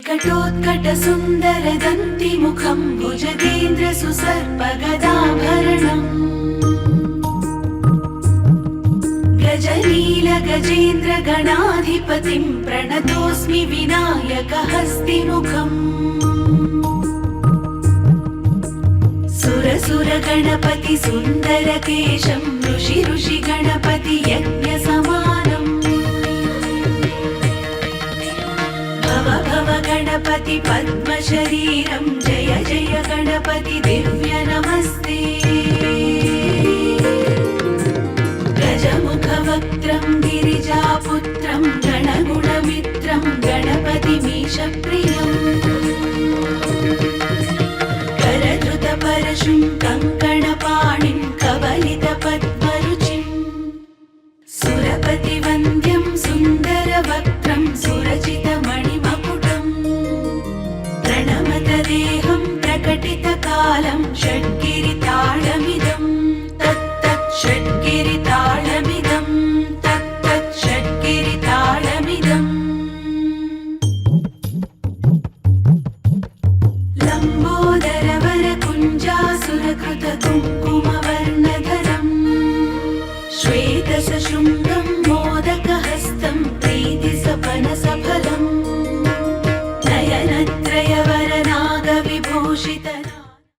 विकटोत्कट सुंदर दंति मुखं भुजगेन्द्र सुसर्पगदाभरणम् गजनील गजेन्द्र गणाधिपतिं प्रणतोऽस्मि विनायक हस्तिमुखम् सुर गणपति सुंदर केशं ऋषि गणपति यज्ञ समानम् भव गणपति पद्म शरीरं जय जय गणपति दिव्य नमस्ते गजमुख वक्त्रं गिरिजापुत्रं गणगुणमित्रं गणपतिमीश प्रियम् करधृत परशुं कंकणपाणिं कवलित पद्मरुचिं सुरपति वन्द्यं सुंदर वक्त्रं सुरचित मणिमकुटम् प्रणमत देहं प्रकटित कालं षड्गिरिताळमिदं तत्तत् षड्गिरिताळमिदं तत्तत् षड्गिरिताळमिदम् लंबोदर